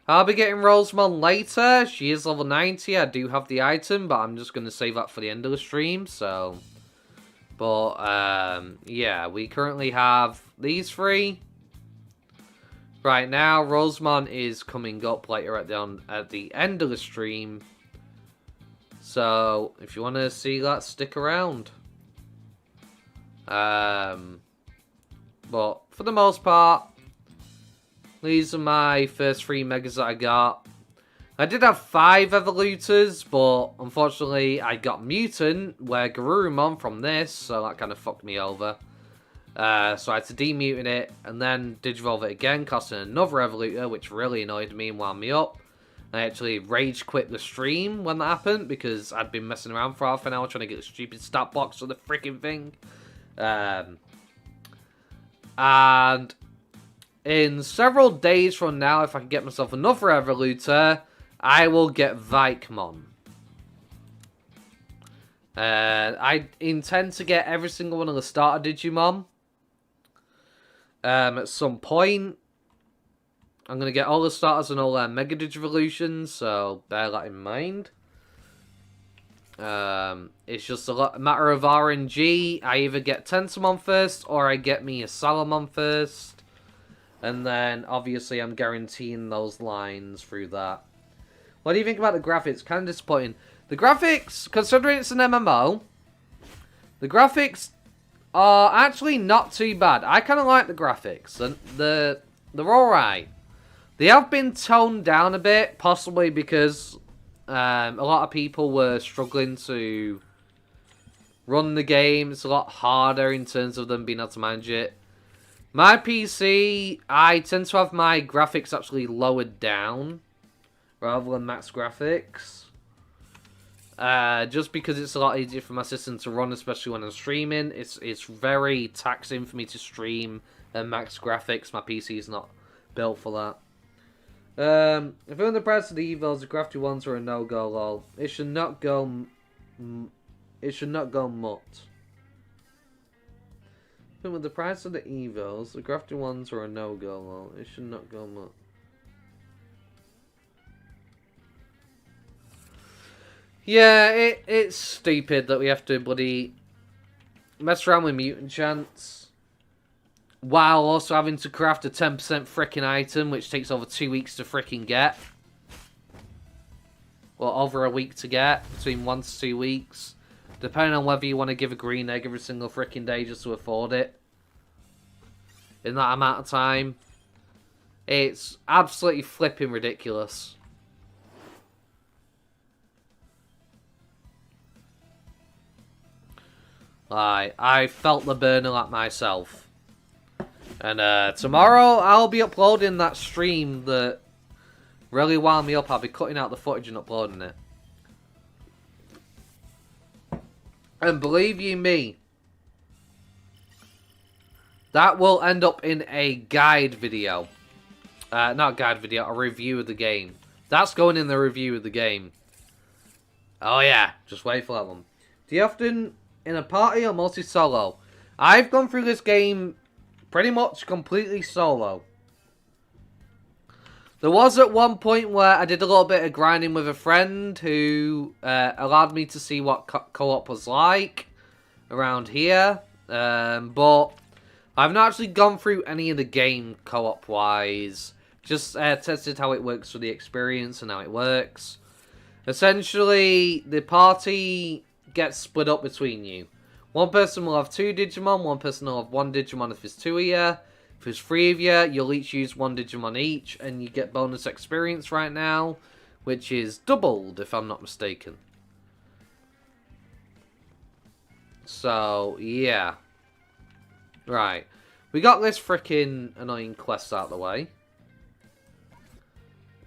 I'll be getting Rosemon later. She is level 90. I do have the item, but I'm just going to save that for the end of the stream, so... But, yeah, we currently have these three. Right now, Rosemon is coming up later at the end of the stream. So, if you want to see that, stick around. But, for the most part, these are my first 3 megas that I got. I did have 5 Evolutors, but unfortunately I got Mutant, where Garurumon from this, so that kind of fucked me over. So I had to demutant it, and then Digivolve it again, costing another Evolutor, which really annoyed me and wound me up. I actually rage quit the stream when that happened, because I'd been messing around for half an hour trying to get the stupid stat box for the freaking thing. And in several days from now, if I can get myself another Evolutor, I will get Veemon. I intend to get every single one of the starter Digimon. At some point. I'm going to get all the starters and all their Mega Digivolutions, so bear that in mind. It's just a matter of RNG. I either get Tentomon first, or I get me a Salamon first. And then, obviously, I'm guaranteeing those lines through that. What do you think about the graphics? Kind of disappointing. The graphics, considering it's an MMO, the graphics are actually not too bad. I kind of like the graphics. They're alright. They have been toned down a bit, possibly because a lot of people were struggling to run the game. It's a lot harder in terms of them being able to manage it. My PC, I tend to have my graphics actually lowered down rather than max graphics. Just because it's a lot easier for my system to run, especially when I'm streaming. It's very taxing for me to stream at max graphics. My PC is not built for that. If you're in the price of the evils, the crafty ones are a no-go, lol. It should not go... It should not go mutt. With the price of the evils, the crafty ones are a no-go, lol. It should not go mutt. Yeah, it's stupid that we have to bloody mess around with mutant chance while also having to craft a 10% frickin' item, which takes over 2 weeks to frickin' get. Well, over a week to get, between 1 to 2 weeks. Depending on whether you want to give a green egg every single frickin' day just to afford it. In that amount of time. It's absolutely flipping ridiculous. I felt the burner like myself. And tomorrow I'll be uploading that stream that really wound me up. I'll be cutting out the footage and uploading it. And believe you me, that will end up in a guide video. Not a guide video, a review of the game. That's going in the review of the game. Oh yeah, just wait for that one. Do you often... in a party or multi-solo? I've gone through this game pretty much completely solo. There was at one point where I did a little bit of grinding with a friend who allowed me to see what co-op was like around here. But I've not actually gone through any of the game co-op wise. Just tested how it works for the experience and how it works. Essentially, the party gets split up between you. One person will have 2 Digimon, one person will have 1 Digimon if there's 2 of you. If there's 3 of you, you'll each use 1 Digimon each, and you get bonus experience right now, which is doubled, if I'm not mistaken. So, yeah. Right. We got this freaking annoying quest out of the way.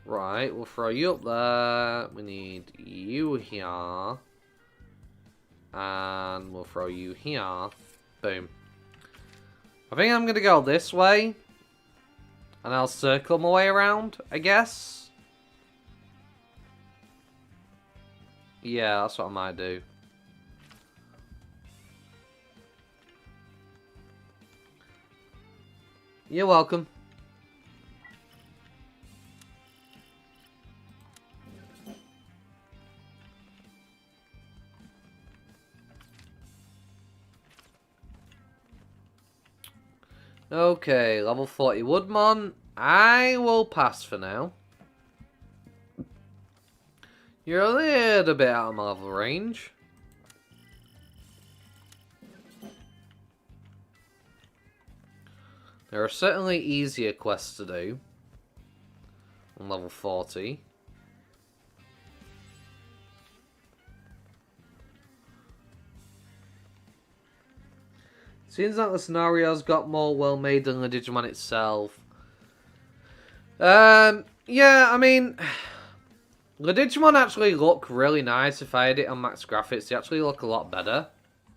Right, we'll throw you up there. We need you here. And we'll throw you here. Boom. I think I'm going to go this way. And I'll circle my way around, I guess. Yeah, that's what I might do. You're welcome. Okay, level 40 Woodmon. I will pass for now. You're a little bit out of my level range. There are certainly easier quests to do on level 40. Seems like the scenario's got more well made than the Digimon itself. Yeah, I mean, the Digimon actually look really nice. If I had it on max graphics, they actually look a lot better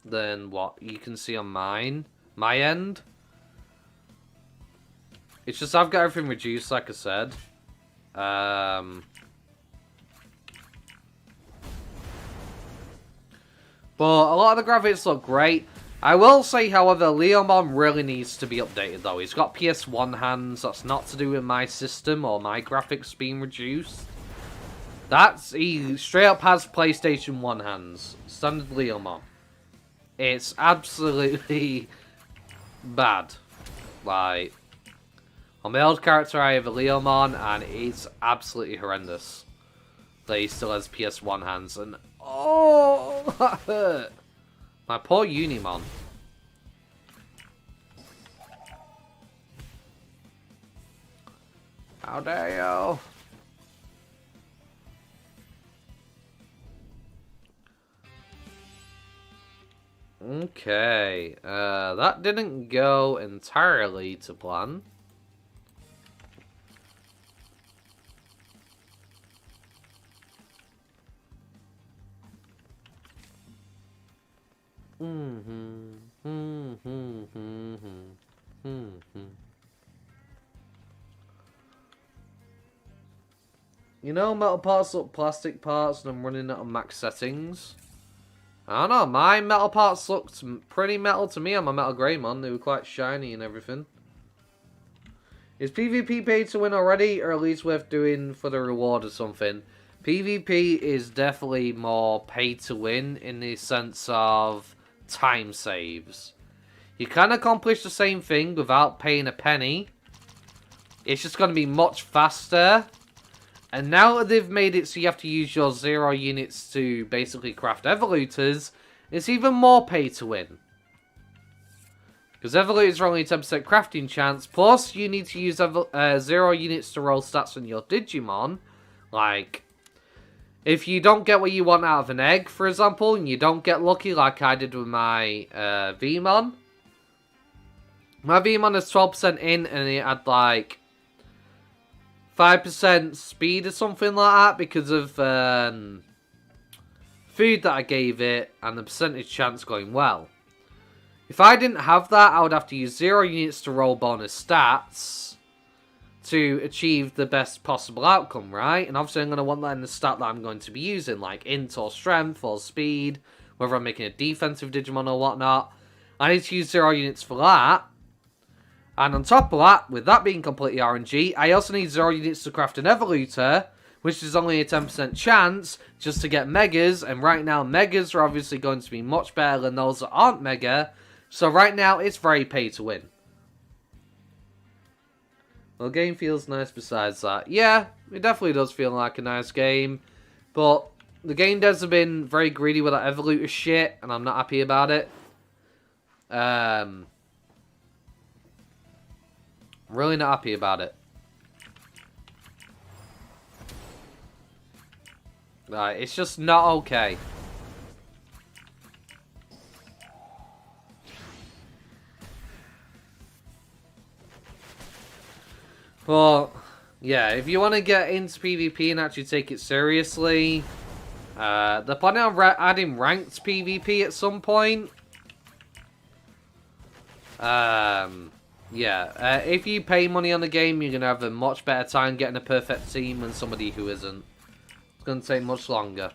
than what you can see on my end. It's just I've got everything reduced, like I said. But a lot of the graphics look great. I will say, however, Leomon really needs to be updated, though. He's got PS1 hands. That's not to do with my system or my graphics being reduced. He straight up has PlayStation 1 hands. Standard Leomon. It's absolutely bad. Like, on my old character, I have a Leomon, and it's absolutely horrendous that he still has PS1 hands. And oh, that hurt. My poor Unimon. How dare you? Okay, that didn't go entirely to plan. You know, metal parts look plastic parts, and I'm running it on max settings. I don't know, my metal parts looked pretty metal to me on my Metal Greymon. They were quite shiny and everything. Is PvP paid to win already, or at least worth doing for the reward or something? PvP is definitely more pay to win in the sense of time saves. You can accomplish the same thing without paying a penny. It's just going to be much faster. And now that they've made it so you have to use your 0 units to basically craft Evolutors, it's even more pay to win. Because Evolutors are only 10% crafting chance, plus you need to use 0 units to roll stats on your Digimon. Like, if you don't get what you want out of an egg, for example, and you don't get lucky like I did with my Veemon. My Veemon is 12% in, and it had like 5% speed or something like that because of food that I gave it and the percentage chance going well. If I didn't have that, I would have to use 0 units to roll bonus stats to achieve the best possible outcome, right? And obviously I'm going to want that in the stat that I'm going to be using, like int or strength or speed, whether I'm making a defensive Digimon or whatnot. I need to use 0 units for that. And on top of that, with that being completely RNG, I also need 0 units to craft an Evolutor, which is only a 10% chance just to get Megas. And right now, Megas are obviously going to be much better than those that aren't Mega. So right now, it's very pay to win. Well, the game feels nice besides that. Yeah, it definitely does feel like a nice game. But the game devs have been very greedy with that Evolutor shit, and I'm not happy about it. Really not happy about it. It's just not okay. Well, yeah, if you want to get into PvP and actually take it seriously, they're planning on adding ranked PvP at some point. Yeah, if you pay money on the game, you're going to have a much better time getting a perfect team than somebody who isn't. It's going to take much longer.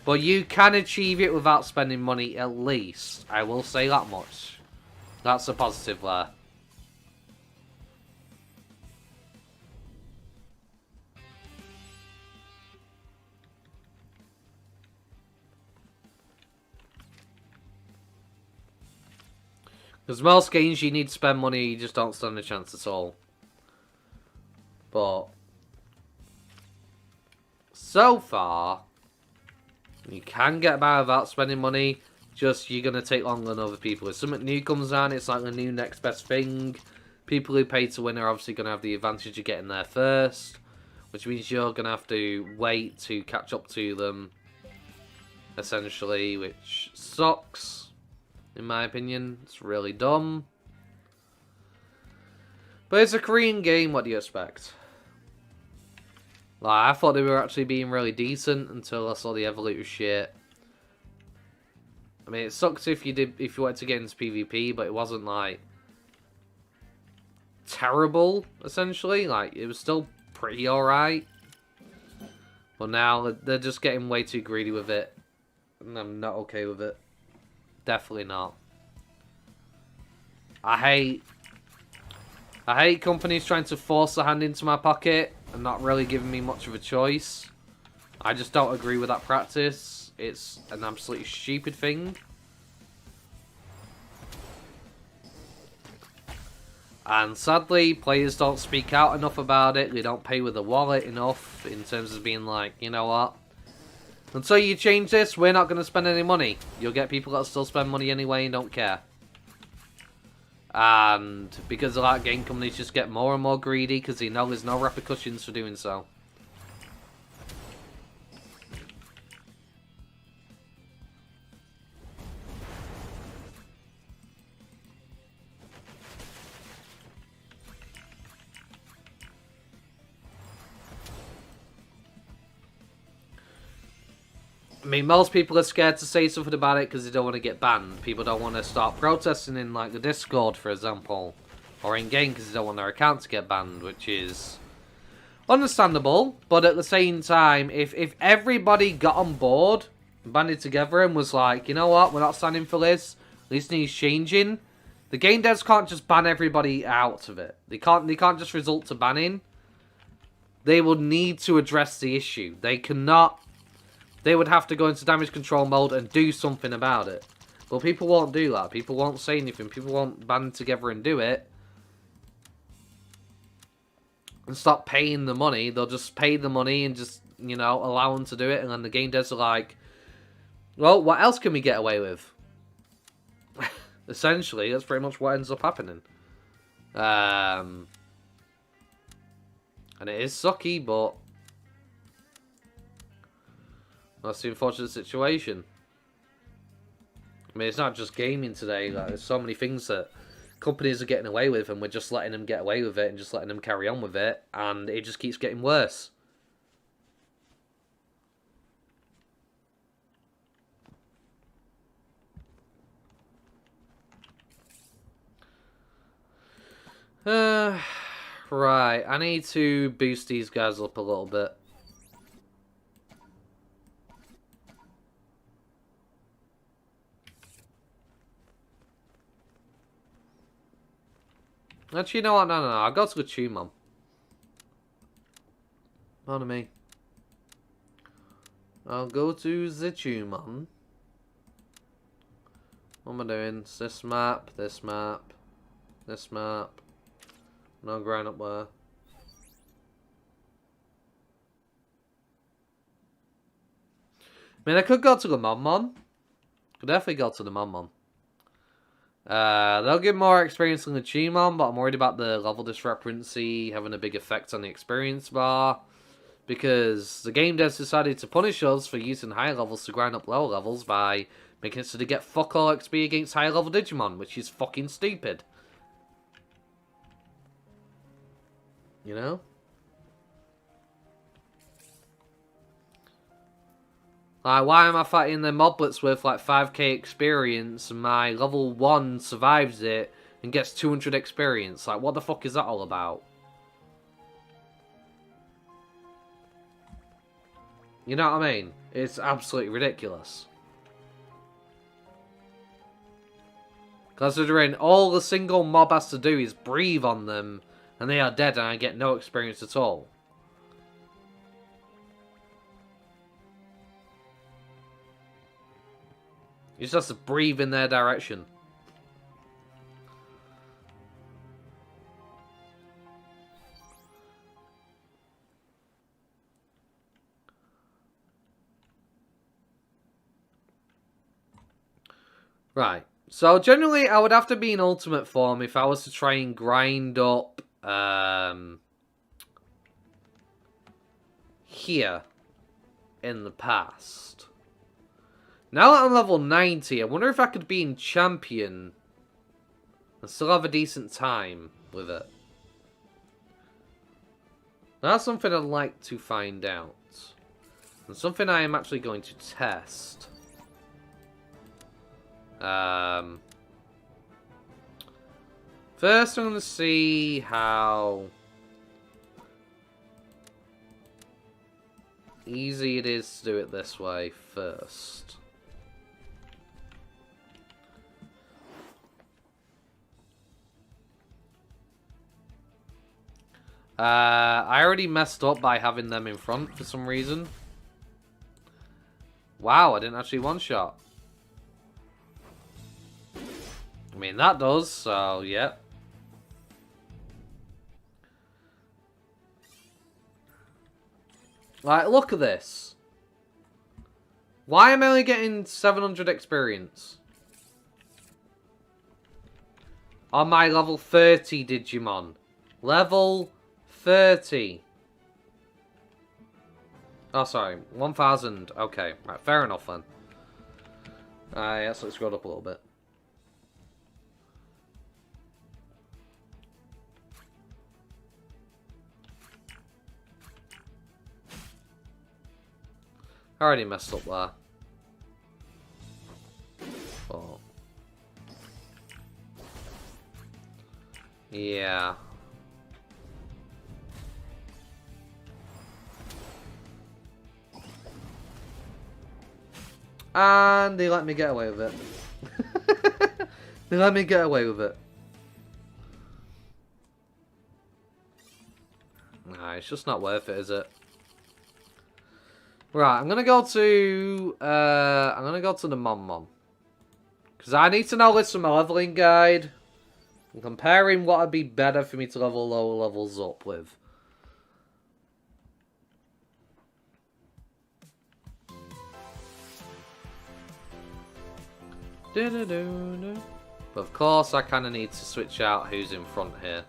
But you can achieve it without spending money at least. I will say that much. That's a positive there. Because most games you need to spend money, you just don't stand a chance at all. But so far, you can get by without spending money. Just you're gonna take longer than other people. If something new comes on, it's like the new next best thing. People who pay to win are obviously gonna have the advantage of getting there first, which means you're gonna have to wait to catch up to them. Essentially, which sucks. In my opinion, it's really dumb. But it's a Korean game, what do you expect? Like, I thought they were actually being really decent until I saw the Evolution shit. I mean, it sucks if you wanted to get into PvP, but it wasn't, like, terrible, essentially. Like, it was still pretty alright. But now, they're just getting way too greedy with it. And I'm not okay with it. Definitely not. I hate companies trying to force a hand into my pocket and not really giving me much of a choice. I just don't agree with that practice. It's an absolutely stupid thing. And sadly, players don't speak out enough about it. They don't pay with a wallet enough in terms of being like, you know what? Until you change this, we're not going to spend any money. You'll get people that still spend money anyway and don't care. And because of that, game companies just get more and more greedy because they know there's no repercussions for doing so. I mean, most people are scared to say something about it because they don't want to get banned. People don't want to start protesting in, like, the Discord, for example. Or in-game because they don't want their account to get banned, which is understandable. But at the same time, if everybody got on board, banded together and was like, you know what, we're not standing for this, this needs changing, the game devs can't just ban everybody out of it. They can't just result to banning. They will need to address the issue. They cannot... They would have to go into damage control mode and do something about it. But people won't do that. People won't say anything. People won't band together and do it. And stop paying the money. They'll just pay the money and just, you know, allow them to do it. And then the game devs are like, well, what else can we get away with? Essentially, that's pretty much what ends up happening. And it is sucky, but... that's the unfortunate situation. I mean, it's not just gaming today. Like, there's so many things that companies are getting away with, and we're just letting them get away with it and just letting them carry on with it, and it just keeps getting worse. Right, I need to boost these guys up a little bit. Actually, you know what? No. I'll go to the Digimon. Pardon me. I'll go to the Digimon. What am I doing? It's this map, this map, this map. No grind up there. I mean, I could go to the Mon. Could definitely go to the Mon. They'll give more experience than the Digimon, but I'm worried about the level discrepancy having a big effect on the experience bar. Because the game devs decided to punish us for using higher levels to grind up lower levels by making it so they get fuck all XP against higher level Digimon, which is fucking stupid. You know? Like, why am I fighting the moblets with like 5k experience and my level 1 survives it and gets 200 experience? Like, what the fuck is that all about? You know what I mean? It's absolutely ridiculous. Considering all the single mob has to do is breathe on them and they are dead and I get no experience at all. You just have to breathe in their direction. Right. So, generally, I would have to be in ultimate form if I was to try and grind up, here in the past. Now that I'm level 90, I wonder if I could be in champion and still have a decent time with it. That's something I'd like to find out. And something I am actually going to test. First I'm going to see how easy it is to do it this way first. I already messed up by having them in front for some reason. Wow, I didn't actually one-shot. I mean, that does, so, yeah. Like, look at this. Why am I only getting 700 experience? On my level 30 Digimon. Level 30. Oh, sorry. 1,000. Okay. Right, fair enough then. Yeah, so it's scrolled up a little bit. I already messed up there. Oh. Yeah. And they let me get away with it. They let me get away with it. Nah, it's just not worth it, is it? Right, I'm gonna go to the Mon. Because I need to know this from my leveling guide. And comparing what would be better for me to level lower levels up with. But of course, I kind of need to switch out who's in front here.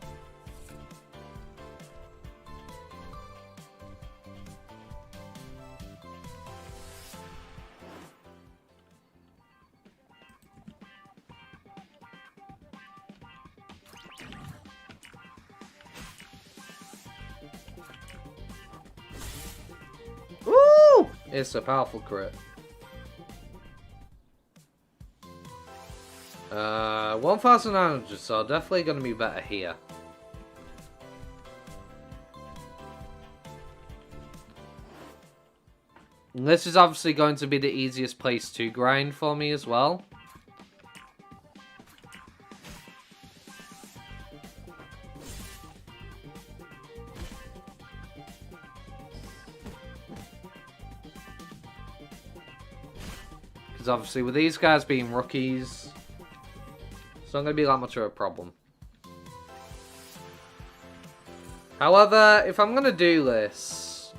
Woo! It's a powerful crit. 1,900, so definitely going to be better here. And this is obviously going to be the easiest place to grind for me as well. Because obviously with these guys being rookies, it's not going to be that much of a problem. However, if I'm going to do this,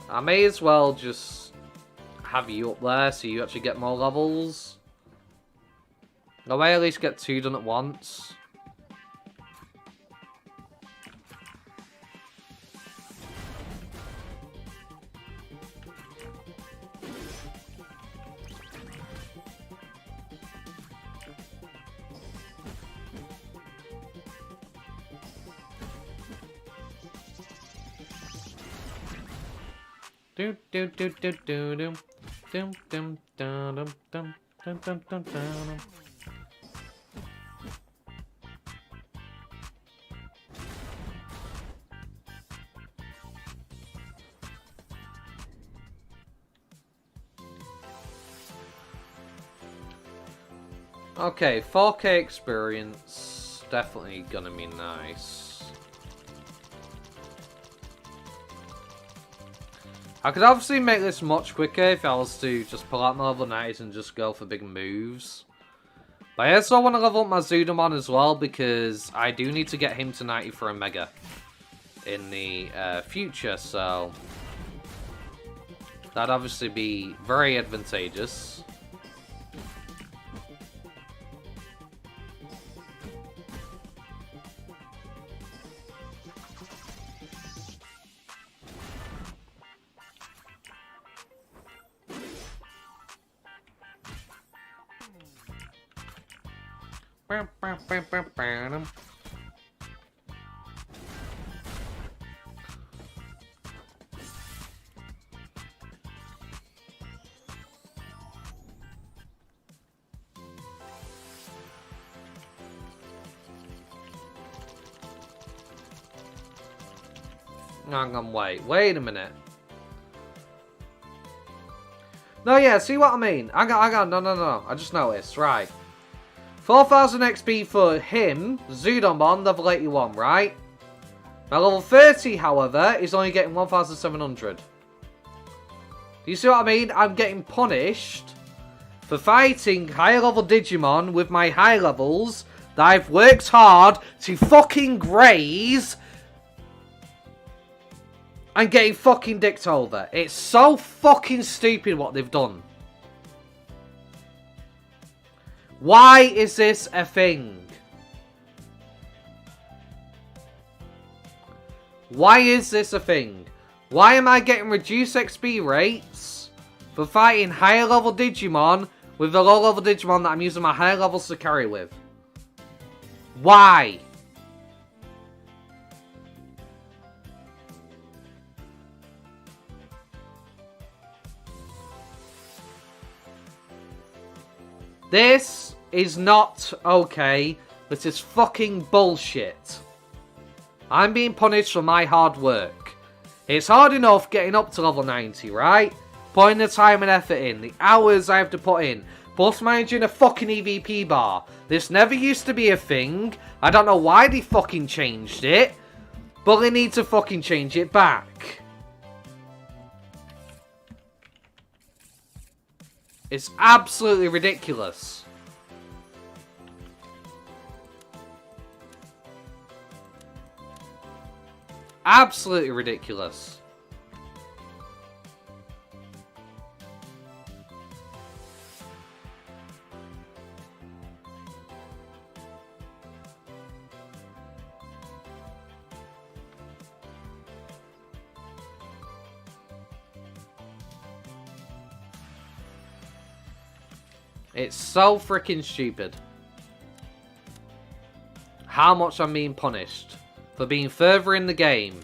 I may as well just have you up there so you actually get more levels. That way I at least get 2 done at once. Do do do do do do dum dum dum dum dum dum dum dum dum. Okay, 4K experience, definitely gonna be nice. I could obviously make this much quicker if I was to just pull out my level 90s and just go for big moves. But I also want to level up my Zudamon as well because I do need to get him to 90 for a Mega in the future, so that'd obviously be very advantageous. Hang on, wait a minute. No, yeah, see what I mean? Hang on, no. I just noticed, right. 4,000 XP for him, Zudomon, level 81, right? Now, level 30, however, is only getting 1,700. Do you see what I mean? I'm getting punished for fighting higher level Digimon with my high levels that I've worked hard to fucking graze and getting fucking dicked over. It's so fucking stupid what they've done. Why is this a thing? Why is this a thing? Why am I getting reduced XP rates for fighting higher level Digimon with the low level Digimon that I'm using my higher levels to carry with? Why? This is not okay. This is fucking bullshit. I'm being punished for my hard work. It's hard enough getting up to level 90, right? Putting the time and effort in, the hours I have to put in, plus managing a fucking EVP bar. This never used to be a thing. I don't know why they fucking changed it, but they need to fucking change it back. It's absolutely ridiculous. Absolutely ridiculous. It's so freaking stupid. How much I'm being punished for being further in the game.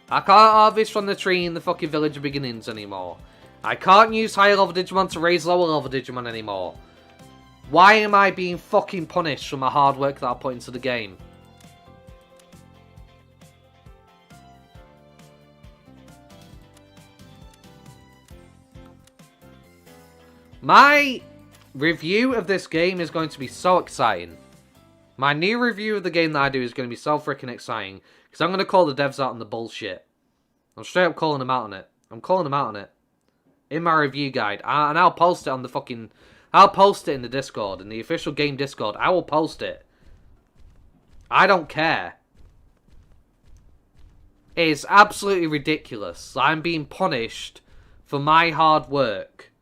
I can't harvest from the tree in the fucking village of beginnings anymore. I can't use higher level Digimon to raise lower level Digimon anymore. Why am I being fucking punished for my hard work that I put into the game? My review of this game is going to be so exciting. My new review of the game that I do is going to be so freaking exciting. Because I'm going to call the devs out on the bullshit. I'm straight up calling them out on it. I'm calling them out on it. In my review guide. And I'll post it on the fucking... I'll post it in the Discord. In the official game Discord. I will post it. I don't care. It is absolutely ridiculous. I'm being punished for my hard work.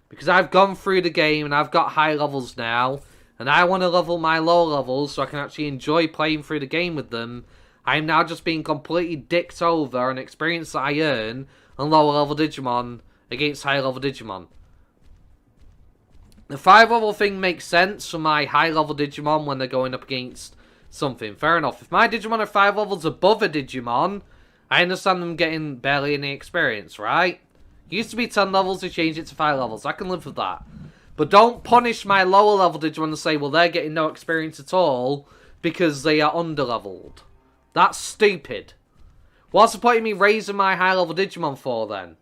Because I've gone through the game and I've got high levels now. And I want to level my low levels so I can actually enjoy playing through the game with them. I'm now just being completely dicked over on experience that I earn on lower level Digimon against higher level Digimon. The 5 level thing makes sense for my high level Digimon when they're going up against something. Fair enough. If my Digimon are 5 levels above a Digimon, I understand them getting barely any experience, right? It used to be 10 levels, they changed it to 5 levels. I can live with that. But don't punish my lower level Digimon and say, well, they're getting no experience at all because they are under-leveled. That's stupid. What's the point of me raising my high level Digimon for, then?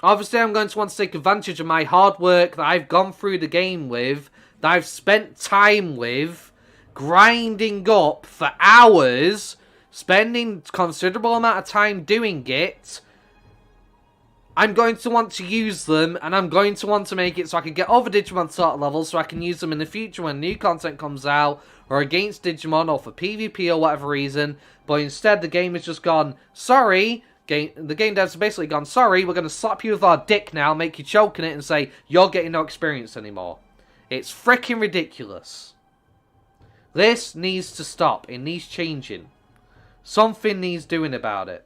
Obviously, I'm going to want to take advantage of my hard work that I've gone through the game with, that I've spent time with, grinding up for hours, spending considerable amount of time doing it. I'm going to want to use them, and I'm going to want to make it so I can get other Digimon sort of levels so I can use them in the future when new content comes out, or against Digimon, or for PvP or whatever reason. But instead, the game has just gone, sorry, the game devs have basically gone, sorry, we're going to slap you with our dick now, make you choke in it, and say, you're getting no experience anymore. It's freaking ridiculous. This needs to stop. It needs changing. Something needs doing about it.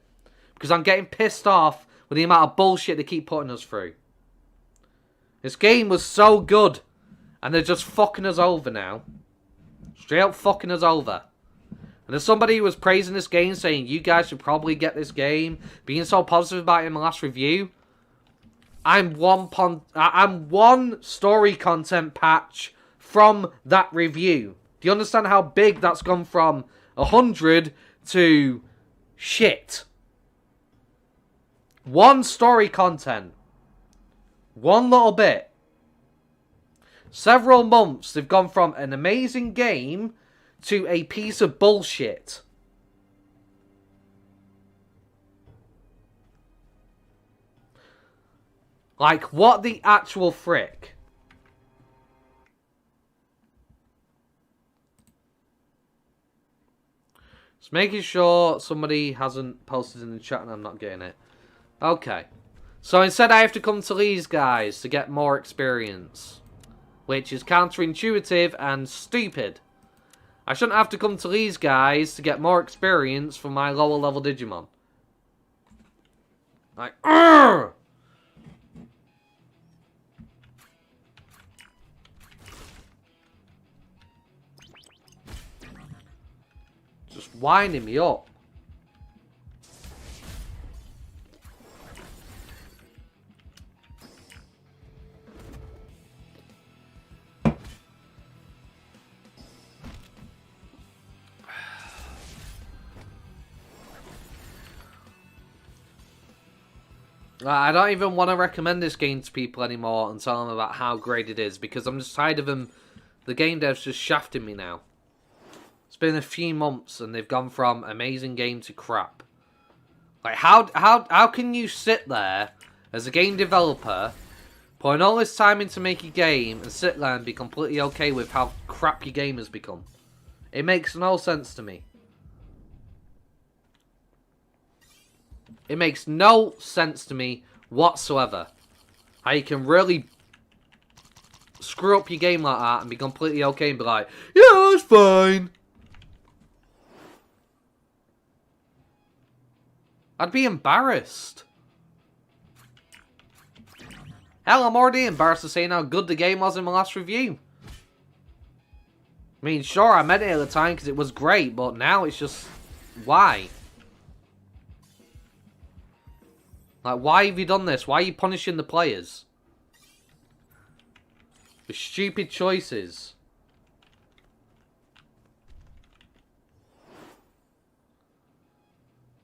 Because I'm getting pissed off with the amount of bullshit they keep putting us through. This game was so good. And they're just fucking us over now. Straight up fucking us over. And as somebody who was praising this game, saying you guys should probably get this game, being so positive about it in my last review, I'm one story content patch from that review. Do you understand how big that's gone from 100 to shit? One story content. One little bit. Several months, they've gone from an amazing game to a piece of bullshit. Like, what the actual frick? Just making sure somebody hasn't posted in the chat and I'm not getting it. Okay. So instead I have to come to these guys to get more experience. Which is counterintuitive and stupid. I shouldn't have to come to these guys to get more experience from my lower level Digimon. Like, urgh! Just winding me up. I don't even want to recommend this game to people anymore and tell them about how great it is, because I'm just tired of them. The game devs just shafting me now. It's been a few months and they've gone from amazing game to crap. Like, how can you sit there as a game developer, putting all this time into making a game, and sit there and be completely okay with how crap your game has become? It makes no sense to me. It makes no sense to me whatsoever. How you can really screw up your game like that and be completely okay and be like, yeah, it's fine. I'd be embarrassed. Hell, I'm already embarrassed to saying how good the game was in my last review. I mean, sure, I meant it at the time because it was great, but now it's just, why? Like, why have you done this? Why are you punishing the players? For stupid choices.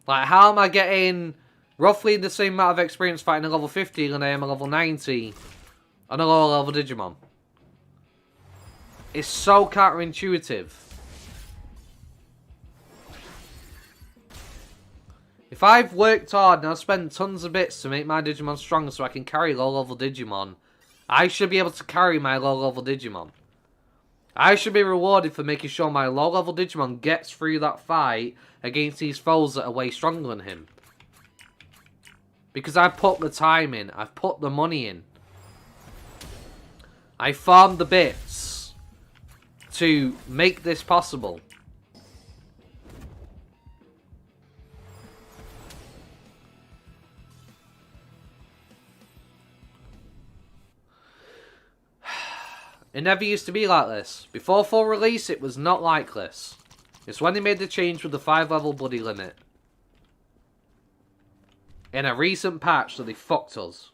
Like, how am I getting roughly the same amount of experience fighting a level 50 than I am a level 90 on a lower level Digimon? It's so counterintuitive. If I've worked hard and I've spent tons of bits to make my Digimon stronger so I can carry low-level Digimon, I should be able to carry my low-level Digimon. I should be rewarded for making sure my low-level Digimon gets through that fight against these foes that are way stronger than him. Because I've put the time in. I've put the money in. I farmed the bits to make this possible. It never used to be like this. Before full release, it was not like this. It's when they made the change with the 5-level buddy limit. In a recent patch that they fucked us.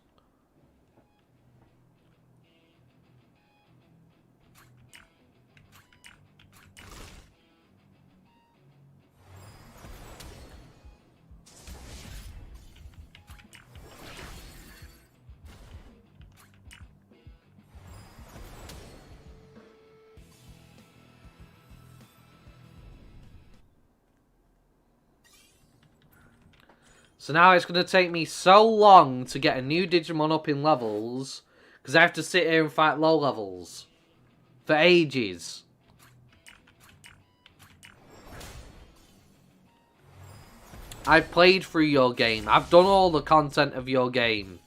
So now it's going to take me so long to get a new Digimon up in levels, because I have to sit here and fight low levels. For ages. I've played through your game. I've done all the content of your game.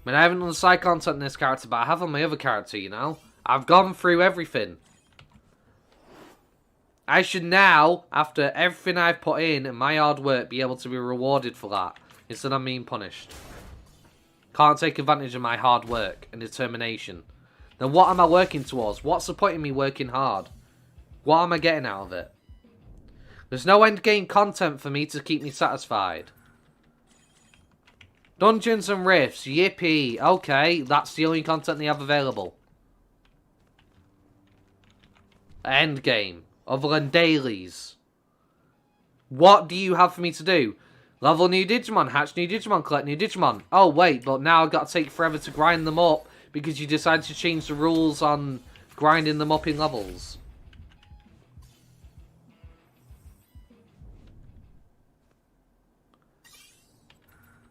I mean, I haven't done the side content in this character, but I have on my other character, you know? I've gone through everything. I should now, after everything I've put in and my hard work, be able to be rewarded for that, instead of being punished. Can't take advantage of my hard work and determination. then what am I working towards? What's the point in me working hard? What am I getting out of it? There's no end game content for me to keep me satisfied. Dungeons and Rifts, yippee. Okay, that's the only content they have available. End game, other than dailies. What do you have for me to do? Level new Digimon, hatch new Digimon, collect new Digimon. Oh wait, but now I've got to take forever to grind them up because you decided to change the rules on grinding them up in levels.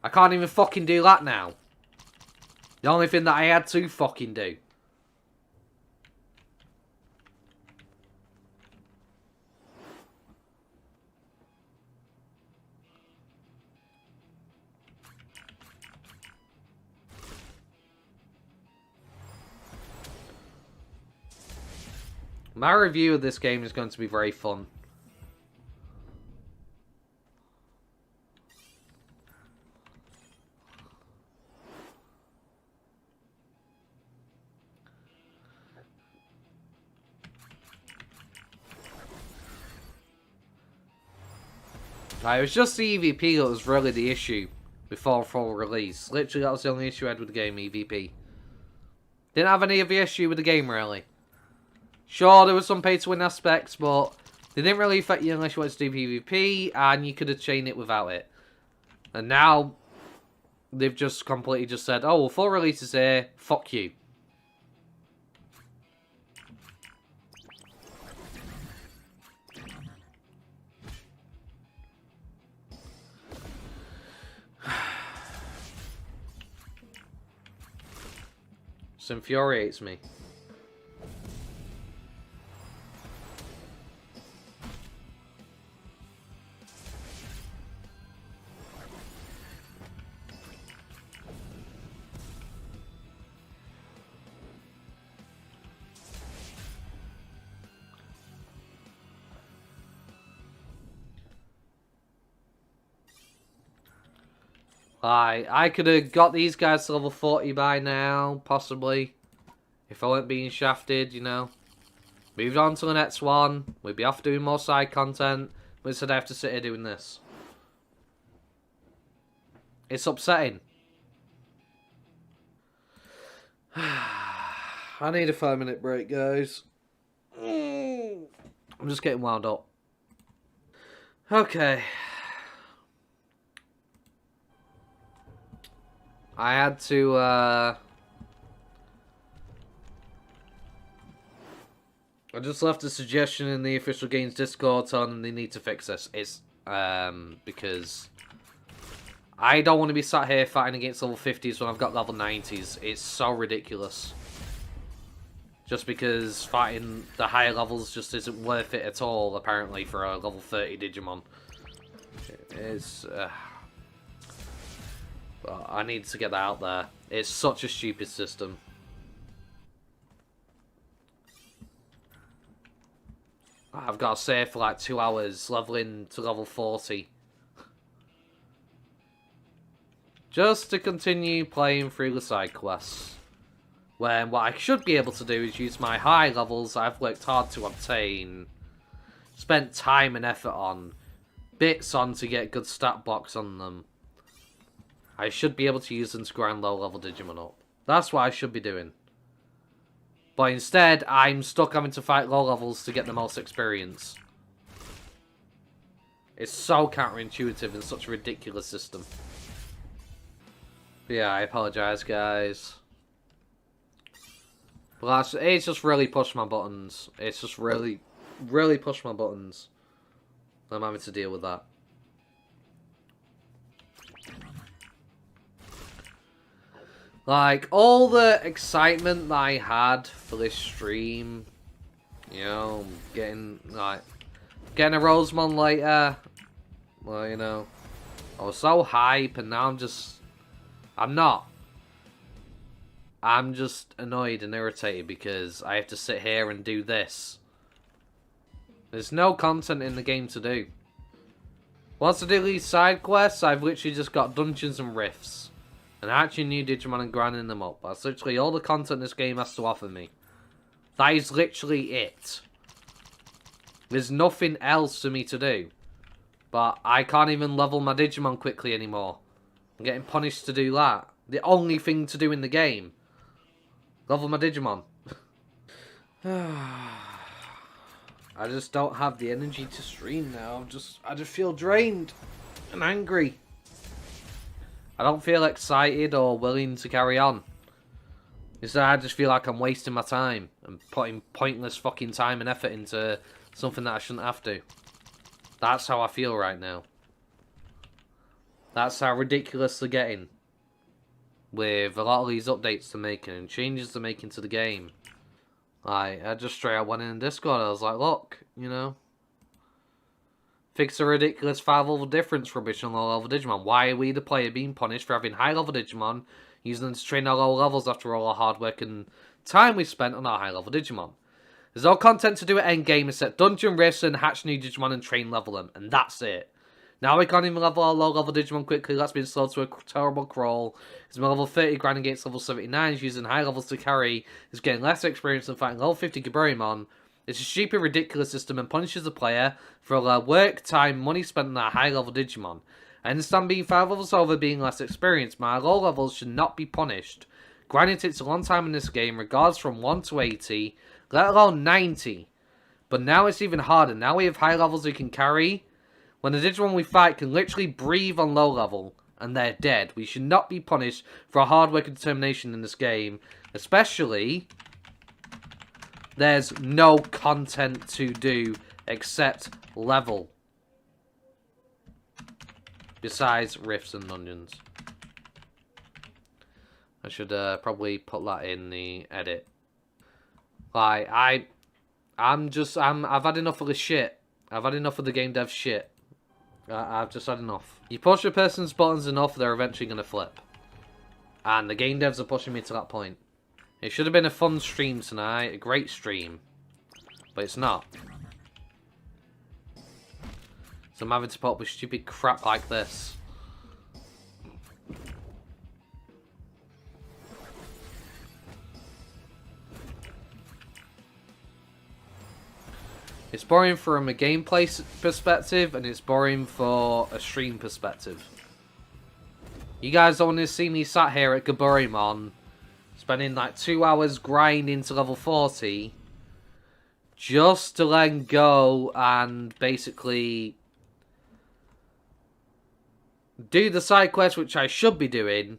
I can't even fucking do that now. The only thing that I had to fucking do. My review of this game is going to be very fun. It was just the EVP that was really the issue before full release. Literally, that was the only issue I had with the game, EVP. Didn't have any of the issue with the game, really. Sure, there was some pay-to-win aspects, but they didn't really affect you unless you wanted to do PvP, and you could have chained it without it. And now, they've just completely just said, oh, well, full release is here, fuck you. This infuriates me. I could have got these guys to level 40 by now, possibly. If I weren't being shafted, you know. Moved on to the next one. We'd be off doing more side content. But instead I have to sit here doing this. It's upsetting. I need a 5-minute break, guys. I'm just getting wound up. Okay. I had to, I just left a suggestion in the official games Discord telling them they need to fix this. It's, because I don't want to be sat here fighting against level 50s when I've got level 90s. It's so ridiculous. Just because fighting the higher levels just isn't worth it at all, apparently, for a level 30 Digimon. It's, well, I need to get that out there. It's such a stupid system. I've got to save for like 2 hours, leveling to level 40. Just to continue playing through the side quests. When what I should be able to do is use my high levels I've worked hard to obtain. Spent time and effort on. Bits on to get good stat blocks on them. I should be able to use them to grind low level Digimon up. That's what I should be doing. But instead, I'm stuck having to fight low levels to get the most experience. It's so counterintuitive and such a ridiculous system. But yeah, I apologise, guys. But it's just really pushed my buttons. It's just really pushed my buttons. I'm having to deal with that. Like, all the excitement that I had for this stream, you know, getting a Rosemon later, well, you know, I was so hype, and now I'm not. I'm just annoyed and irritated because I have to sit here and do this. There's no content in the game to do. Once I do these side quests, I've literally just got dungeons and rifts. And hatching new Digimon and grinding them up. That's literally all the content this game has to offer me. That is literally it. There's nothing else for me to do. But I can't even level my Digimon quickly anymore. I'm getting punished to do that. The only thing to do in the game. Level my Digimon. I just don't have the energy to stream now. I just feel drained and angry. I don't feel excited or willing to carry on. Instead, I just feel like I'm wasting my time and putting pointless fucking time and effort into something that I shouldn't have to. That's how I feel right now. That's how ridiculous they're getting. With a lot of these updates they're making and changes they're making to the game. I just straight up went in Discord. I was like, look, you know, fix a ridiculous 5-level difference rubbish on low-level Digimon. Why are we, the player, being punished for having high-level Digimon, using them to train our low levels after all our hard work and time we spent on our high-level Digimon? There's no content to do at endgame except dungeon rifts and hatch new Digimon and train level them, and that's it. Now we can't even level our low-level Digimon quickly. That's been slowed to a terrible crawl. Because my level 30 grinding against level 79 is using high levels to carry. Is getting less experience than fighting level 50 Gaburimon. It's a stupid, ridiculous system and punishes the player for all their work, time, money spent on their high-level Digimon. I understand being 5 levels over being less experienced. My low levels should not be punished. Grinding takes a long time in this game, regards from 1 to 80, let alone 90. But now it's even harder. Now we have high levels we can carry. When the Digimon we fight can literally breathe on low level, and they're dead. We should not be punished for our hard work and determination in this game. Especially, there's no content to do except level. Besides rifts and dungeons. I should probably put that in the edit. Like, I've had enough of this shit. I've had enough of the game dev shit. I've just had enough. You push a person's buttons enough, they're eventually going to flip. And the game devs are pushing me to that point. It should have been a fun stream tonight, a great stream. But it's not. So I'm having to put up with stupid crap like this. It's boring from a gameplay perspective, and it's boring for a stream perspective. You guys don't want to see me sat here at Gaburimon, spending like 2 hours grinding to level 40, just to then go and basically do the side quest which I should be doing,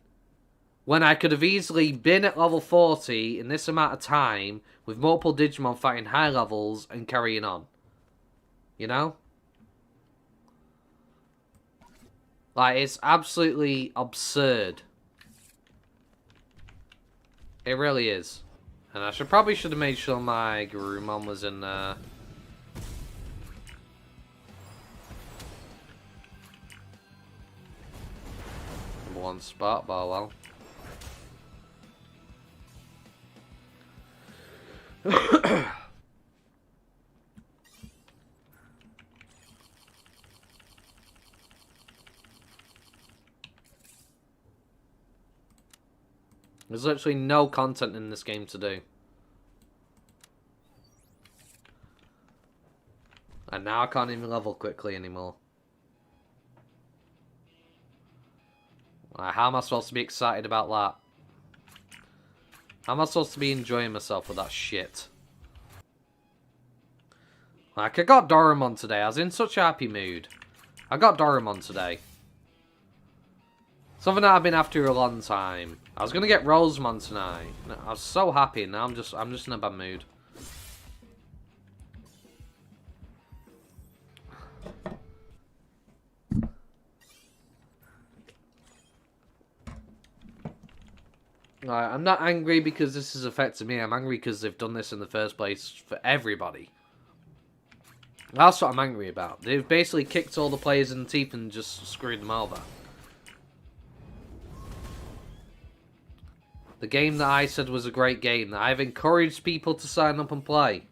when I could have easily been at level 40 in this amount of time, with multiple Digimon fighting high levels and carrying on. You know? Like, it's absolutely absurd. It really is. And I probably should have made sure my Garurumon was in #1 spot, but oh well. There's literally no content in this game to do. And now I can't even level quickly anymore. Like, how am I supposed to be excited about that? How am I supposed to be enjoying myself with that shit? Like, I got Dorumon today. I was in such a happy mood. I got Dorumon today. Something that I've been after a long time. I was gonna get Rosemon tonight. I was so happy, and now I'm just in a bad mood. I'm not angry because this has affected me. I'm angry because they've done this in the first place for everybody. That's what I'm angry about. They've basically kicked all the players in the teeth and just screwed them over. The game that I said was a great game, that I've encouraged people to sign up and play.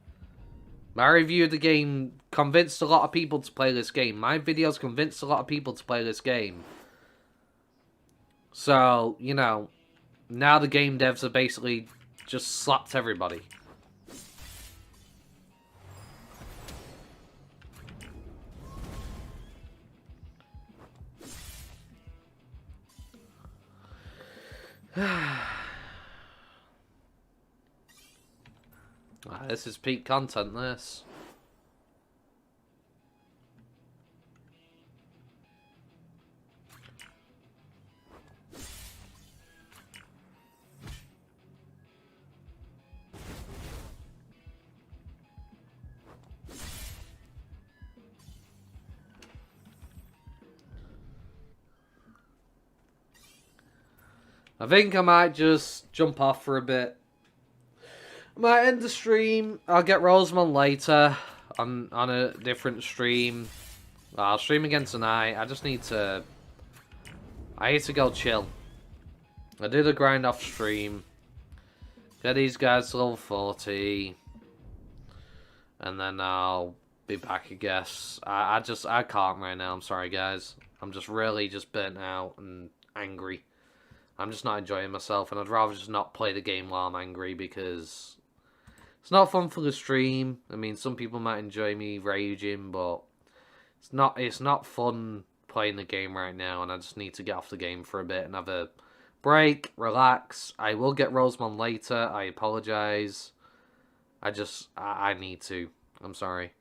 My review of the game convinced a lot of people to play this game. My videos convinced a lot of people to play this game. So, you know, now the game devs have basically just slapped everybody. This is peak content, this. I think I might just jump off for a bit. I might end the stream. I'll get Rosemon later on a different stream. I'll stream again tonight. I just need to... I need to go chill. I do the grind off stream. Get these guys to level 40. And then I'll be back, I guess. I can't right now. I'm sorry, guys. I'm just really just burnt out and angry. I'm just not enjoying myself, and I'd rather just not play the game while I'm angry, because it's not fun for the stream. I mean, some people might enjoy me raging, but it's not fun playing the game right now, and I just need to get off the game for a bit and have a break, relax. I will get Rosemon later. I apologize. I need to. I'm sorry.